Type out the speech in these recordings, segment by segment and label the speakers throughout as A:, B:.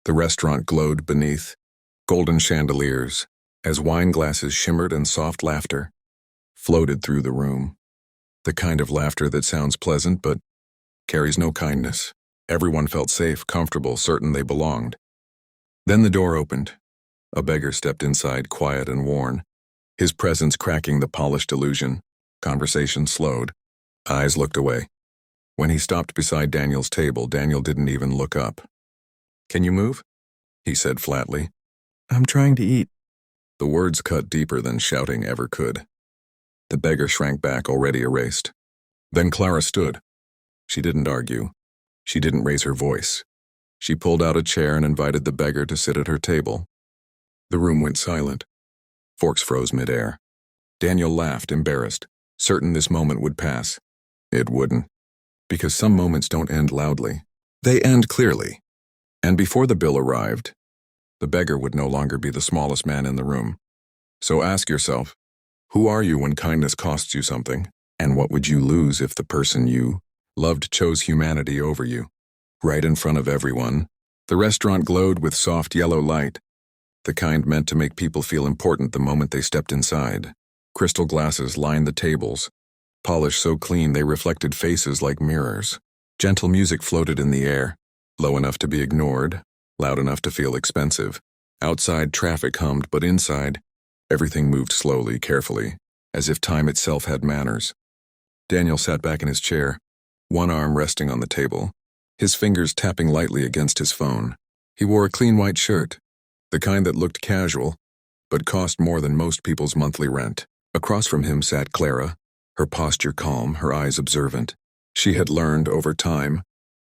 A: The restaurant glowed beneath, golden chandeliers, as wine glasses shimmered and soft laughter floated through the room. The kind of laughter that sounds pleasant but carries no kindness. Everyone felt safe, comfortable, certain they belonged. Then the door opened. A beggar stepped inside, quiet and worn, his presence cracking the polished illusion. Conversation slowed. Eyes looked away. When he stopped beside Daniel's table, Daniel didn't even look up. "Can you move?" he said flatly.
B: "I'm trying to eat."
A: The words cut deeper than shouting ever could. The beggar shrank back, already erased. Then Clara stood. She didn't argue. She didn't raise her voice. She pulled out a chair and invited the beggar to sit at her table. The room went silent. Forks froze midair. Daniel laughed, embarrassed, certain this moment would pass. It wouldn't. Because some moments don't end loudly. They end clearly. And before the bill arrived, the beggar would no longer be the smallest man in the room. So ask yourself, who are you when kindness costs you something? And what would you lose if the person you loved chose humanity over you? Right in front of everyone, the restaurant glowed with soft yellow light, the kind meant to make people feel important the moment they stepped inside. Crystal glasses lined the tables, polished so clean they reflected faces like mirrors. Gentle music floated in the air, low enough to be ignored, loud enough to feel expensive. Outside, traffic hummed, but inside, everything moved slowly, carefully, as if time itself had manners. Daniel sat back in his chair, one arm resting on the table, his fingers tapping lightly against his phone. He wore a clean white shirt, the kind that looked casual, but cost more than most people's monthly rent. Across from him sat Clara, her posture calm, her eyes observant. She had learned, over time,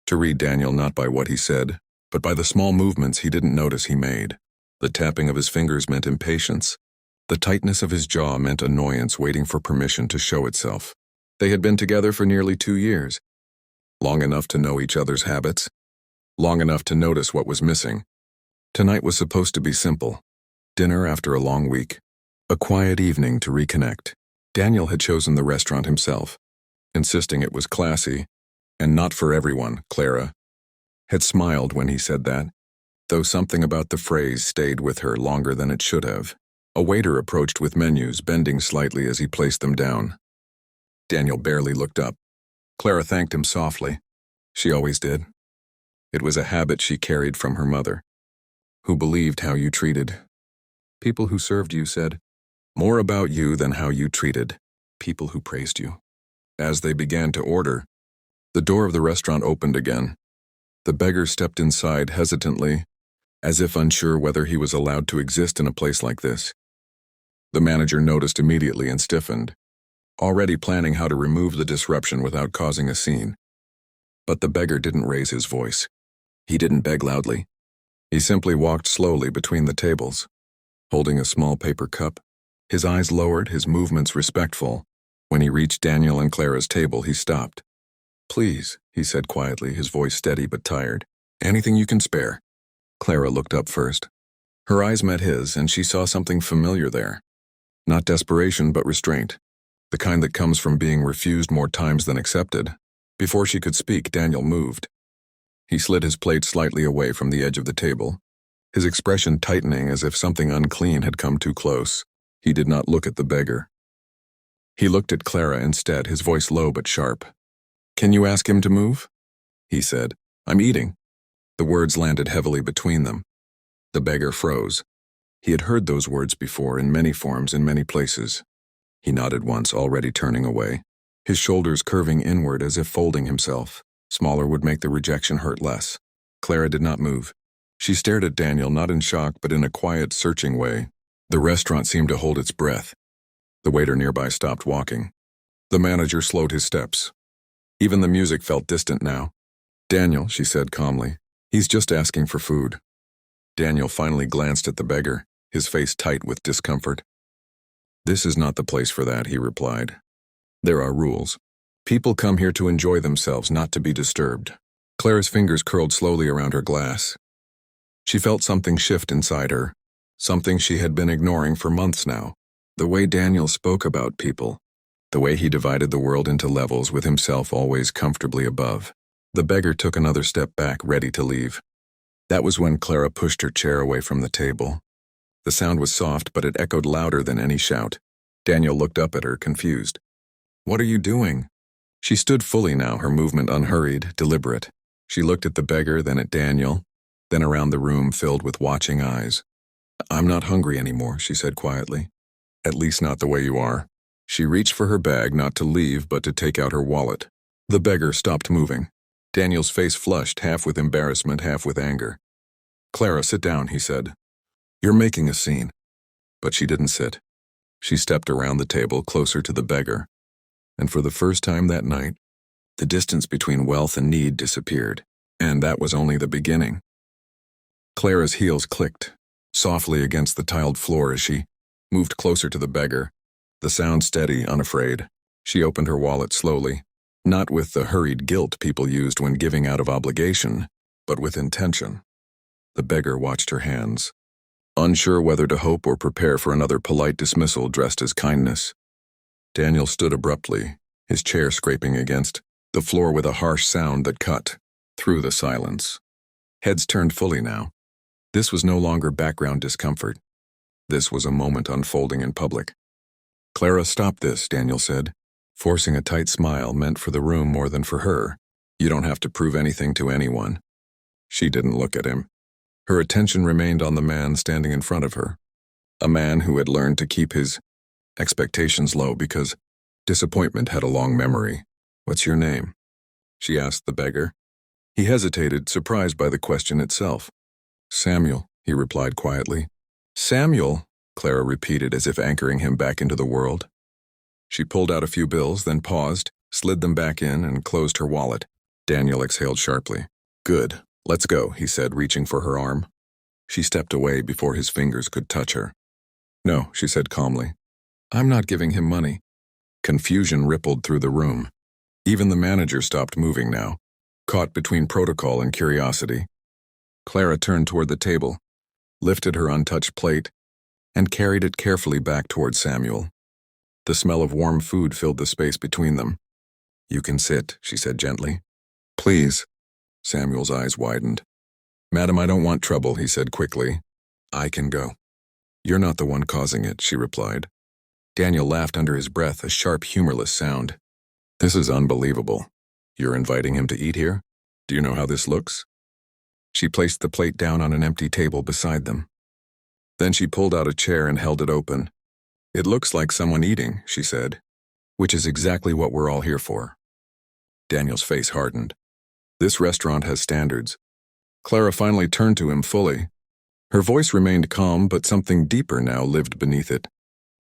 A: to read Daniel not by what he said, but by the small movements he didn't notice he made. The tapping of his fingers meant impatience. The tightness of his jaw meant annoyance waiting for permission to show itself. They had been together for nearly 2 years, long enough to know each other's habits, long enough to notice what was missing. Tonight was supposed to be simple. Dinner after a long week. A quiet evening to reconnect. Daniel had chosen the restaurant himself, insisting it was classy, and not for everyone. Clara had smiled when he said that, though something about the phrase stayed with her longer than it should have. A waiter approached with menus, bending slightly as he placed them down. Daniel barely looked up. Clara thanked him softly. She always did. It was a habit she carried from her mother, who believed how you treated. People who served you said more about you than how you treated people who praised you. As they began to order, the door of the restaurant opened again. The beggar stepped inside hesitantly, as if unsure whether he was allowed to exist in a place like this. The manager noticed immediately and stiffened, already planning how to remove the disruption without causing a scene. But the beggar didn't raise his voice. He didn't beg loudly. He simply walked slowly between the tables, holding a small paper cup, his eyes lowered, his movements respectful. When he reached Daniel and Clara's table, he stopped. "Please," he said quietly, his voice steady but tired. "Anything you can spare." Clara looked up first. Her eyes met his, and she saw something familiar there. Not desperation, but restraint. The kind that comes from being refused more times than accepted. Before she could speak, Daniel moved. He slid his plate slightly away from the edge of the table, his expression tightening as if something unclean had come too close. He did not look at the beggar. He looked at Clara instead, his voice low but sharp. "Can you ask him to move?" he said. "I'm eating." The words landed heavily between them. The beggar froze. He had heard those words before, in many forms, in many places. He nodded once, already turning away, his shoulders curving inward as if folding himself. Smaller would make the rejection hurt less. Clara did not move. She stared at Daniel, not in shock, but in a quiet, searching way. The restaurant seemed to hold its breath. The waiter nearby stopped walking. The manager slowed his steps. Even the music felt distant now. "Daniel," she said calmly, "he's just asking for food." Daniel finally glanced at the beggar, his face tight with discomfort. "This is not the place for that," he replied. "There are rules. People come here to enjoy themselves, not to be disturbed." Clara's fingers curled slowly around her glass. She felt something shift inside her, something she had been ignoring for months now. The way Daniel spoke about people, the way he divided the world into levels with himself always comfortably above. The beggar took another step back, ready to leave. That was when Clara pushed her chair away from the table. The sound was soft, but it echoed louder than any shout. Daniel looked up at her, confused. "What are you doing?" She stood fully now, her movement unhurried, deliberate. She looked at the beggar, then at Daniel, then around the room filled with watching eyes. "I'm not hungry anymore," she said quietly. "At least not the way you are." She reached for her bag, not to leave, but to take out her wallet. The beggar stopped moving. Daniel's face flushed, half with embarrassment, half with anger. "Clara, sit down," he said. "You're making a scene." But she didn't sit. She stepped around the table, closer to the beggar. And for the first time that night, the distance between wealth and need disappeared. And that was only the beginning. Clara's heels clicked, softly against the tiled floor as she moved closer to the beggar, the sound steady, unafraid. She opened her wallet slowly, not with the hurried guilt people used when giving out of obligation, but with intention. The beggar watched her hands, unsure whether to hope or prepare for another polite dismissal dressed as kindness. Daniel stood abruptly, his chair scraping against the floor with a harsh sound that cut through the silence. Heads turned fully now. This was no longer background discomfort. This was a moment unfolding in public. "Clara, stop this," Daniel said, forcing a tight smile meant for the room more than for her. "You don't have to prove anything to anyone." She didn't look at him. Her attention remained on the man standing in front of her, a man who had learned to keep his expectations low because disappointment had a long memory. "What's your name?" she asked the beggar. He hesitated, surprised by the question itself. "Samuel," he replied quietly. "Samuel," Clara repeated as if anchoring him back into the world. She pulled out a few bills, then paused, slid them back in, and closed her wallet. Daniel exhaled sharply. "Good. Let's go," he said, reaching for her arm. She stepped away before his fingers could touch her. "No," she said calmly. "I'm not giving him money." Confusion rippled through the room. Even the manager stopped moving now, caught between protocol and curiosity. Clara turned toward the table, lifted her untouched plate, and carried it carefully back toward Samuel. The smell of warm food filled the space between them. "You can sit," she said gently. "Please." Samuel's eyes widened. "Madam, I don't want trouble," he said quickly. "I can go." "You're not the one causing it," she replied. Daniel laughed under his breath, a sharp, humorless sound. "This is unbelievable. You're inviting him to eat here? Do you know how this looks?" She placed the plate down on an empty table beside them. Then she pulled out a chair and held it open. "It looks like someone eating," she said, "which is exactly what we're all here for." Daniel's face hardened. This restaurant has standards. Clara finally turned to him fully. Her voice remained calm, but something deeper now lived beneath it.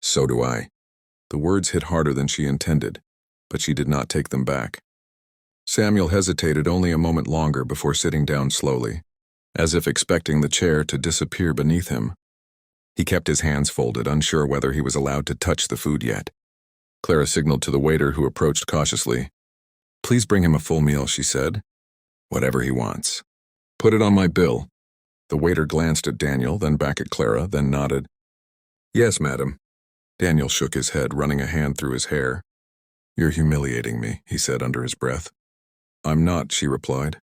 A: "So do I." The words hit harder than she intended, but she did not take them back. Samuel hesitated only a moment longer before sitting down slowly, as if expecting the chair to disappear beneath him. He kept his hands folded, unsure whether he was allowed to touch the food yet. Clara signaled to the waiter, who approached cautiously. "Please bring him a full meal," she said. "Whatever he wants. Put it on my bill." The waiter glanced at Daniel, then back at Clara, then nodded. "Yes, madam." Daniel shook his head, running a hand through his hair. "You're humiliating me," he said under his breath. "I'm not," she replied.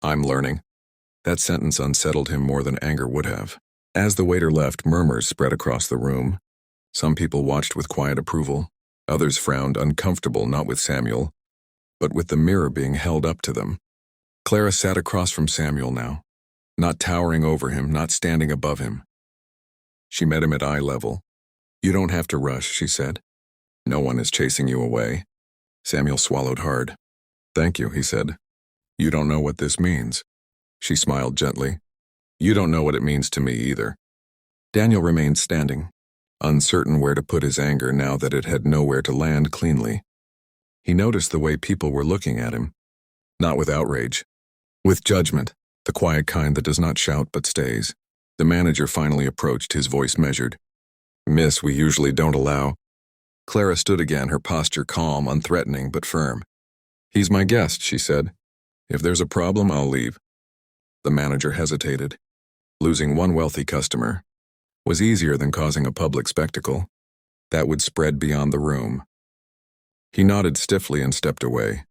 A: "I'm learning." That sentence unsettled him more than anger would have. As the waiter left, murmurs spread across the room. Some people watched with quiet approval. Others frowned, uncomfortable not with Samuel, but with the mirror being held up to them. Clara sat across from Samuel now, not towering over him, not standing above him. She met him at eye level. "You don't have to rush," she said. "No one is chasing you away." Samuel swallowed hard. "Thank you," he said. "You don't know what this means." She smiled gently. "You don't know what it means to me either." Daniel remained standing, uncertain where to put his anger now that it had nowhere to land cleanly. He noticed the way people were looking at him, not with outrage, with judgment, the quiet kind that does not shout but stays. The manager finally approached, his voice measured. "Miss, we usually don't allow." Clara stood again, her posture calm, unthreatening but firm. "He's my guest," she said. "If there's a problem, I'll leave." The manager hesitated. Losing one wealthy customer was easier than causing a public spectacle that would spread beyond the room. He nodded stiffly and stepped away.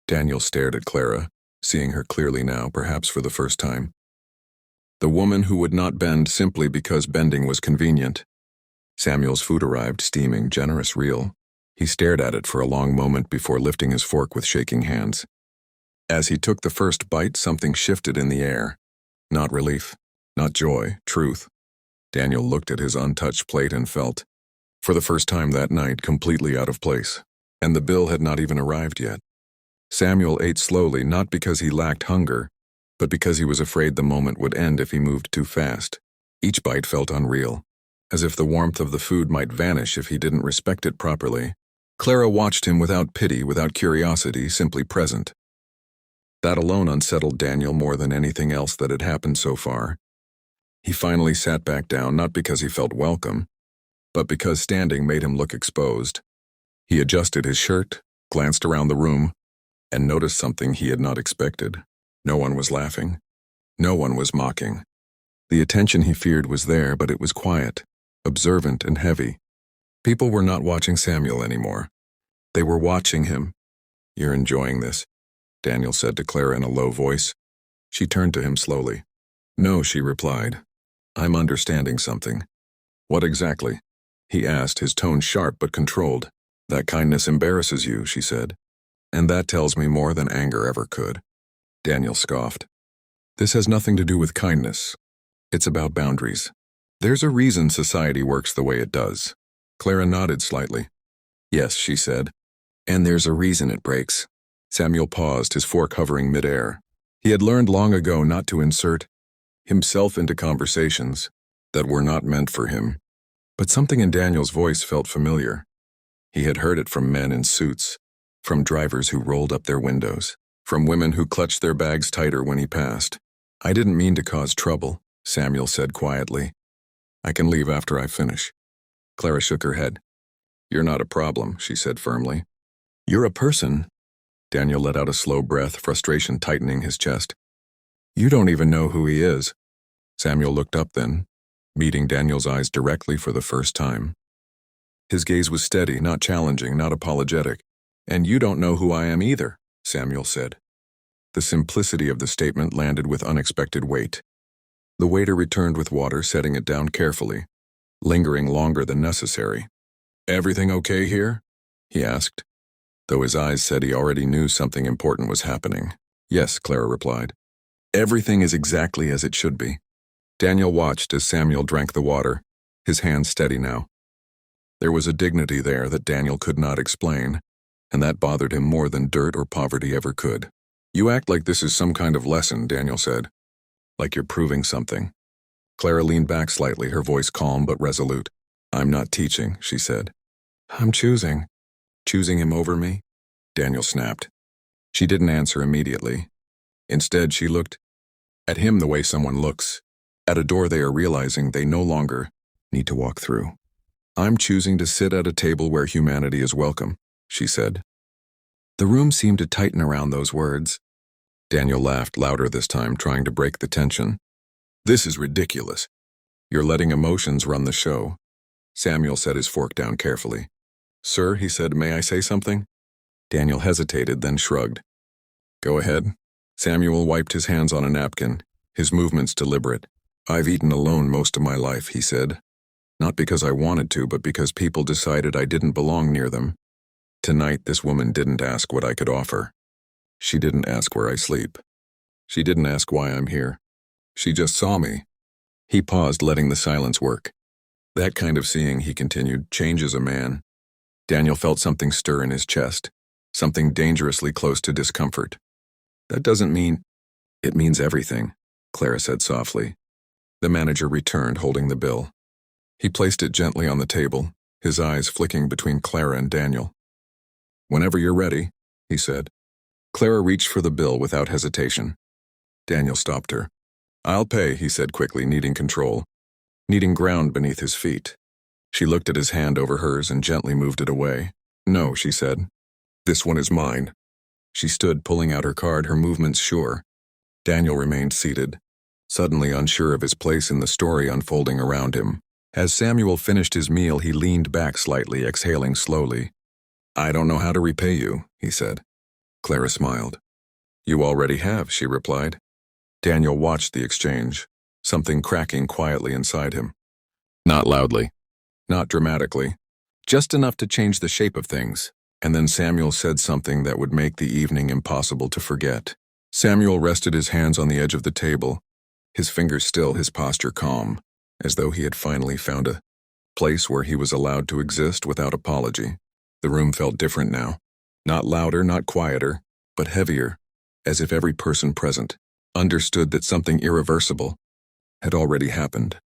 A: Daniel stared at Clara, seeing her clearly now, perhaps for the first time. The woman who would not bend simply because bending was convenient. Samuel's food arrived, steaming, generous, real. He stared at it for a long moment before lifting his fork with shaking hands. As he took the first bite, something shifted in the air. Not relief, not joy, truth. Daniel looked at his untouched plate and felt, for the first time that night, completely out of place. And the bill had not even arrived yet. Samuel ate slowly, not because he lacked hunger, but because he was afraid the moment would end if he moved too fast. Each bite felt unreal, as if the warmth of the food might vanish if he didn't respect it properly. Clara watched him without pity, without curiosity, simply present. That alone unsettled Daniel more than anything else that had happened so far. He finally sat back down, not because he felt welcome, but because standing made him look exposed. He adjusted his shirt, glanced around the room, and noticed something he had not expected. No one was laughing. No one was mocking. The attention he feared was there, but it was quiet, observant, and heavy. People were not watching Samuel anymore. They were watching him. "You're enjoying this," Daniel said to Clara in a low voice. She turned to him slowly. "No," she replied. "I'm understanding something." "What exactly?" he asked, his tone sharp but controlled. "That kindness embarrasses you," she said. "And that tells me more than anger ever could." Daniel scoffed. "This has nothing to do with kindness. It's about boundaries. There's a reason society works the way it does." Clara nodded slightly. "Yes," she said. "And there's a reason it breaks." Samuel paused, his fork hovering midair. He had learned long ago not to insert himself into conversations that were not meant for him. But something in Daniel's voice felt familiar. He had heard it from men in suits, from drivers who rolled up their windows, from women who clutched their bags tighter when he passed. "I didn't mean to cause trouble," Samuel said quietly. "I can leave after I finish." Clara shook her head. "You're not a problem," she said firmly. "You're a person." Daniel let out a slow breath, frustration tightening his chest. "You don't even know who he is." Samuel looked up then, meeting Daniel's eyes directly for the first time. His gaze was steady, not challenging, not apologetic. "And you don't know who I am either," Samuel said. The simplicity of the statement landed with unexpected weight. The waiter returned with water, setting it down carefully, lingering longer than necessary. "Everything okay here?" he asked, though his eyes said he already knew something important was happening. "Yes," Clara replied. "Everything is exactly as it should be." Daniel watched as Samuel drank the water, his hands steady now. There was a dignity there that Daniel could not explain, and that bothered him more than dirt or poverty ever could. "You act like this is some kind of lesson," Daniel said. "Like you're proving something." Clara leaned back slightly, her voice calm but resolute. "I'm not teaching," she said. "I'm choosing." "Choosing him over me?" Daniel snapped. She didn't answer immediately. Instead, she looked at him the way someone looks, at a door they are realizing they no longer need to walk through. "I'm choosing to sit at a table where humanity is welcome," she said. The room seemed to tighten around those words. Daniel laughed louder this time, trying to break the tension. "This is ridiculous. You're letting emotions run the show." Samuel set his fork down carefully. "Sir," he said, "may I say something?" Daniel hesitated, then shrugged. "Go ahead." Samuel wiped his hands on a napkin, his movements deliberate. "I've eaten alone most of my life," he said. "Not because I wanted to, but because people decided I didn't belong near them. Tonight, this woman didn't ask what I could offer. She didn't ask where I sleep. She didn't ask why I'm here. She just saw me." He paused, letting the silence work. "That kind of seeing," he continued, "changes a man." Daniel felt something stir in his chest, something dangerously close to discomfort. "That doesn't mean—" "It means everything," Clara said softly. The manager returned, holding the bill. He placed it gently on the table, his eyes flicking between Clara and Daniel. "Whenever you're ready," he said. Clara reached for the bill without hesitation. Daniel stopped her. "I'll pay," he said quickly, needing control, needing ground beneath his feet. She looked at his hand over hers and gently moved it away. "No," she said. "This one is mine." She stood, pulling out her card, her movements sure. Daniel remained seated, suddenly unsure of his place in the story unfolding around him. As Samuel finished his meal, he leaned back slightly, exhaling slowly. "I don't know how to repay you," he said. Clara smiled. "You already have," she replied. Daniel watched the exchange. something cracking quietly inside him. Not loudly, not dramatically, just enough to change the shape of things. And then Samuel said something that would make the evening impossible to forget. Samuel rested his hands on the edge of the table, his fingers still, his posture calm, as though he had finally found a place where he was allowed to exist without apology. The room felt different now. Not louder, not quieter, but heavier, as if every person present understood that something irreversible had already happened.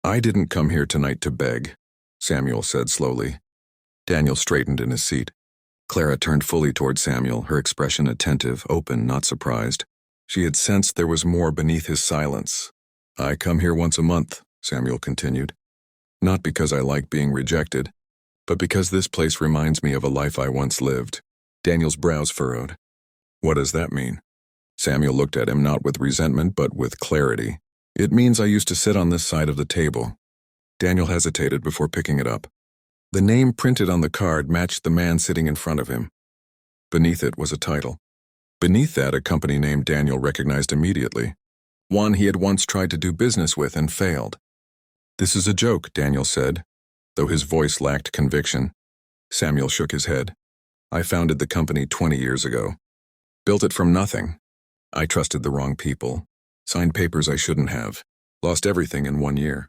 A: "I didn't come here tonight to beg," Samuel said slowly. Daniel straightened in his seat. Clara turned fully toward Samuel, her expression attentive, open, not surprised. She had sensed there was more beneath his silence. "I come here once a month," Samuel continued. "Not because I like being rejected, but because this place reminds me of a life I once lived." Daniel's brows furrowed. "What does that mean?" Samuel looked at him, not with resentment, but with clarity. "It means I used to sit on this side of the table." Daniel hesitated before picking it up. The name printed on the card matched the man sitting in front of him. Beneath it was a title. Beneath that, a company name Daniel recognized immediately. One he had once tried to do business with and failed. "This is a joke," Daniel said, though his voice lacked conviction. Samuel shook his head. "I founded the company 20 years ago. Built it from nothing. I trusted the wrong people. Signed papers I shouldn't have. Lost everything in 1 year.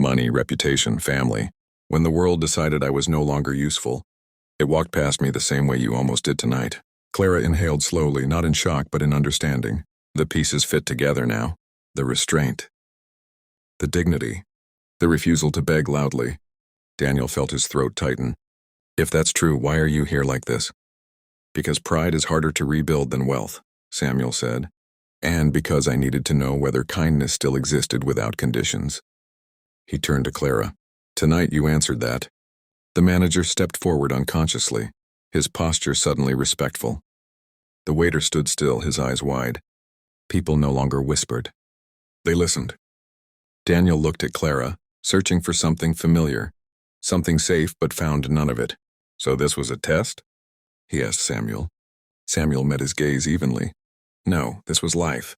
A: Money, reputation, family. When the world decided I was no longer useful, it walked past me the same way you almost did tonight." Clara inhaled slowly, not in shock but in understanding. The pieces fit together now. The restraint. The dignity. The refusal to beg loudly. Daniel felt his throat tighten. "If that's true, why are you here like this?" "Because pride is harder to rebuild than wealth," Samuel said. "And because I needed to know whether kindness still existed without conditions." He turned to Clara. "Tonight you answered that." The manager stepped forward unconsciously, his posture suddenly respectful. The waiter stood still, his eyes wide. People no longer whispered. They listened. Daniel looked at Clara, searching for something familiar, something safe, but found none of it. "So this was a test?" he asked Samuel. Samuel met his gaze evenly. "No, this was life.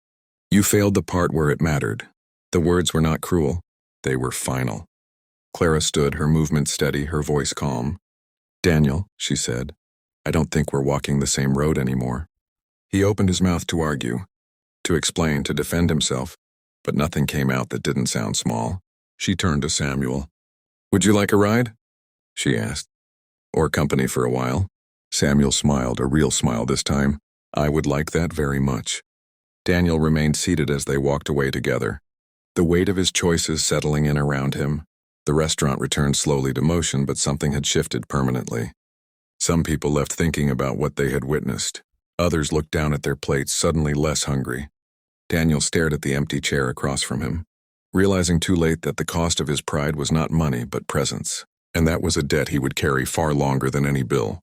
A: You failed the part where it mattered. The words were not cruel. They were final." Clara stood, her movement steady, her voice calm. "Daniel," she said, "I don't think we're walking the same road anymore." He opened his mouth to argue, to explain, to defend himself, but nothing came out that didn't sound small. She turned to Samuel. "Would you like a ride?" she asked. "Or company for a while?" Samuel smiled, a real smile this time. "I would like that very much." Daniel remained seated as they walked away together, the weight of his choices settling in around him. The restaurant returned slowly to motion, but something had shifted permanently. Some people left thinking about what they had witnessed. Others looked down at their plates, suddenly less hungry. Daniel stared at the empty chair across from him, realizing too late that the cost of his pride was not money but presence, and that was a debt he would carry far longer than any bill.